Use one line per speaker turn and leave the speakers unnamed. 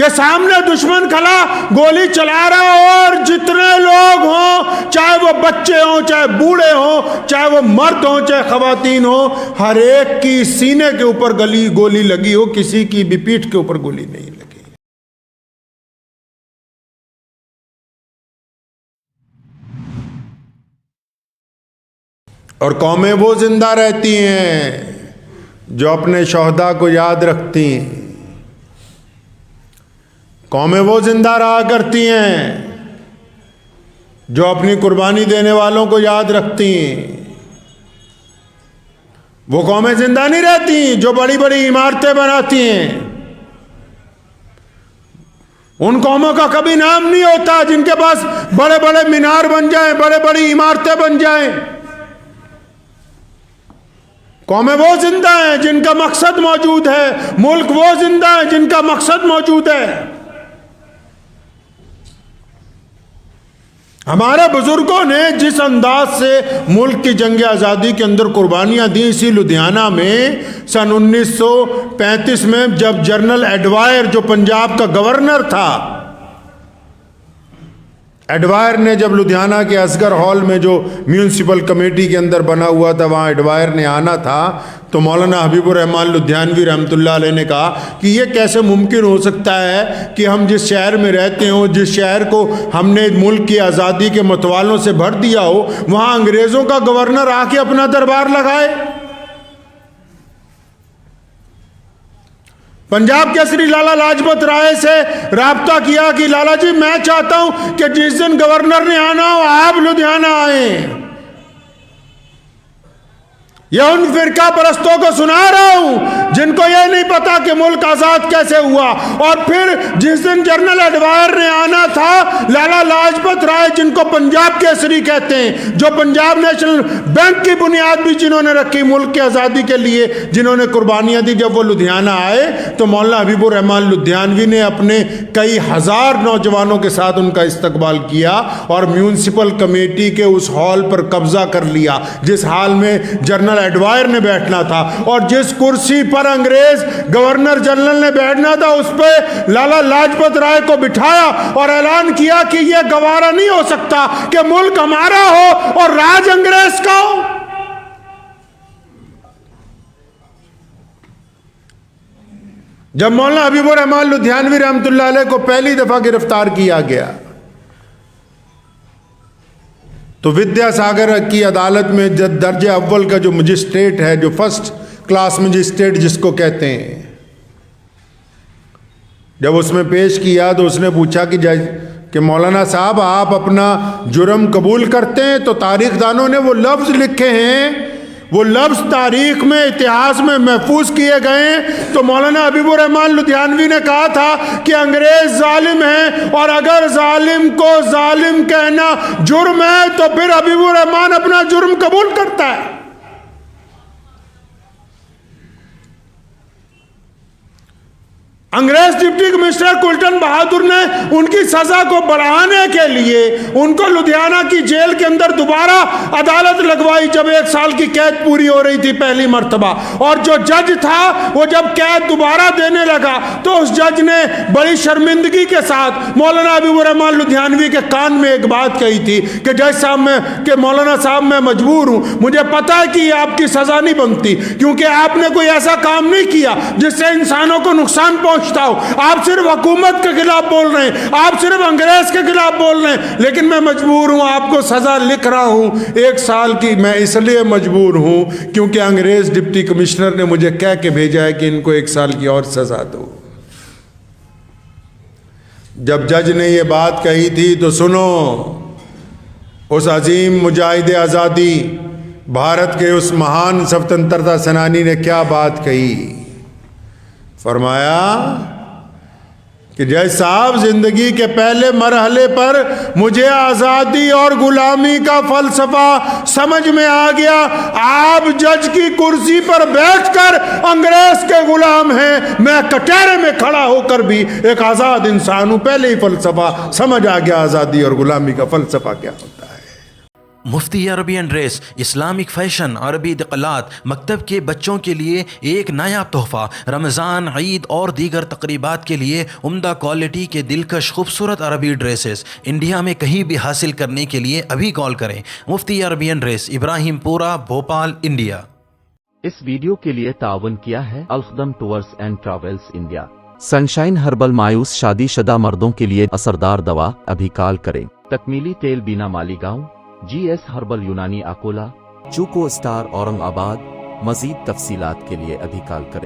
कि सामने दुश्मन खड़ा गोली चला रहा हो और जितने लोग हों, चाहे वो बच्चे हों, चाहे बूढ़े हों, चाहे वो मर्द हों, चाहे खवातीन हो, हर एक की सीने के ऊपर गोली लगी हो, किसी की भी पीठ के ऊपर गोली नहीं लगी। और कौमें वो जिंदा रहती हैं जो अपने शोहदा को याद रखती हैं। कौमें वो जिंदा रहा करती हैं जो अपनी कुर्बानी देने वालों को याद रखती हैं। वो कौमें जिंदा नहीं रहती जो बड़ी बड़ी इमारतें बनाती हैं। उन कौमों का कभी नाम नहीं होता जिनके पास बड़े बड़े मीनार बन जाएं, बड़े बड़ी इमारतें बन जाएं। कौमें वो जिंदा हैं जिनका मकसद मौजूद है, मुल्क वो जिंदा है जिनका मकसद मौजूद है। हमारे बुजुर्गों ने जिस अंदाज से मुल्क की जंग आज़ादी के अंदर कुर्बानियां दी, इसी लुधियाना में सन 1935 में जब जनरल एडवायर जो पंजाब का गवर्नर था, एडवायर ने जब लुधियाना के असगर हॉल में जो म्यूनिसिपल कमेटी के अंदर बना हुआ था, वहाँ एडवायर ने आना था, तो मौलाना हबीबुर रहमान लुधियानवी रहमतुल्लाह अलैह ने कहा कि ये कैसे मुमकिन हो सकता है कि हम जिस शहर में रहते हो, जिस शहर को हमने मुल्क की आज़ादी के मतवालों से भर दिया हो, वहाँ अंग्रेज़ों का गवर्नर आके अपना दरबार लगाए। पंजाब केसरी लाला लाजपत राय से राब्ता किया कि लाला जी, मैं चाहता हूं कि जिस दिन गवर्नर ने आना हो आप लुधियाना आए। यह उन फिरका परस्तों को सुना रहा हूं जिनको यह नहीं पता कि मुल्क आजाद कैसे हुआ। और फिर जिस दिन जनरल एडवायर ने आना था, लाला लाजपत राय जिनको पंजाब केसरी कहते हैं, जो पंजाब नेशनल बैंक की बुनियाद भी जिन्होंने रखी मुल्क की आज़ादी के लिए, जिन्होंने कुर्बानियां दी, जब वो लुधियाना आए तो मौलाना हबीबुर रहमान लुधियानवी ने अपने कई हजार नौजवानों के साथ उनका इस्तकबाल किया और म्यूनिसिपल कमेटी के उस हॉल पर कब्जा कर लिया जिस हाल में जनरल एडवायर ने बैठना था। और जिस कुर्सी पर अंग्रेज गवर्नर जनरल ने बैठना था, उस पर लाला लाजपत राय को बिठाया और ऐलान किया कि यह गवारा नहीं हो सकता कि मुल्क हमारा हो और राज अंग्रेज का हो। जब मौलाना हबीबुर रहमान लुधियानवी रहमतुल्लाह अलैह को पहली दफा गिरफ्तार किया गया तो विद्यासागर की अदालत में दर्जे अव्वल का जो मजिस्ट्रेट है, जो फर्स्ट क्लास मजिस्ट्रेट जिसको कहते हैं, जब उसमें पेश किया तो उसने पूछा कि जज कि मौलाना साहब आप अपना जुर्म कबूल करते हैं? तो तारीखदानों ने वो लफ्ज़ लिखे हैं, वो लफ्ज़ तारीख में इतिहास में महफूज किए गए हैं। तो मौलाना हबीबुर रहमान लुधियानवी ने कहा था कि अंग्रेज जालिम हैं और अगर जालिम को जालिम कहना जुर्म है तो फिर हबीबुर रहमान अपना जुर्म कबूल करता है। अंग्रेज डिप्टी कमिश्नर कुल्टन बहादुर ने उनकी सजा को बढ़ाने के लिए उनको लुधियाना की जेल के अंदर दोबारा अदालत लगवाई जब 1 साल की कैद पूरी हो रही थी पहली मर्तबा। और जो जज था वो जब कैद दोबारा देने लगा तो उस जज ने बड़ी शर्मिंदगी के साथ मौलाना हबीबुर रहमान लुधियानवी के कान में एक बात कही थी कि जज साहब मौलाना साहब मैं मजबूर हूं, मुझे पता है कि आपकी सजा नहीं बनती क्योंकि आपने कोई ऐसा काम नहीं किया जिससे इंसानों को नुकसान पहुंचता हो। आप सिर्फ हुकूमत के खिलाफ बोल रहे हैं, आप सिर्फ अंग्रेज के खिलाफ बोल रहे हैं, लेकिन मैं मजबूर हूं, आपको सजा लिख रहा हूं 1 साल की। मैं इसलिए मजबूर हूं क्योंकि अंग्रेज डिप्टी कमिश्नर ने मुझे कह के भेजा है कि इनको 1 साल की और सजा दो। जब जज ने ये बात कही थी तो सुनो, उस अजीम मुजाहिद आज़ादी भारत के उस महान स्वतंत्रता सेनानी ने क्या बात कही। फरमाया कि जय साहब, जिंदगी के पहले मरहले पर मुझे आज़ादी और गुलामी का फलसफा समझ में आ गया। आप जज की कुर्सी पर बैठकर अंग्रेज के गुलाम हैं, मैं कटहरे में खड़ा होकर भी एक आज़ाद इंसान हूं। पहले ही फलसफा समझ आ गया आज़ादी और गुलामी का फलसफा क्या होता है।
मुफ्ती अरबियन ड्रेस, इस्लामिक फ़ैशन, अरबी दिक़लात, मकतब के बच्चों के लिए एक नायाब तोहफ़ा, रमज़ान, ईद और दीगर तक़रीबात के लिए उम्दा क्वालिटी के दिलकश खूबसूरत अरबी ड्रेसेस इंडिया में कहीं भी हासिल करने के लिए अभी कॉल करें। Mufti Arabian dress, Ibrahimpura, Bhopal, India.
इस वीडियो के लिए तावन किया है Alkhadam tours and travels India. Sunshine herbal मायूस शादीशुदा मर्दों के लिए असरदार दवा, अभी कॉल करें। तकमीली तेल बीना मालीगांव, GS हर्बल यूनानी अकोला, चूको स्टार औरंगाबाद। मजीद तफसीलात के लिए अभी कॉल करें।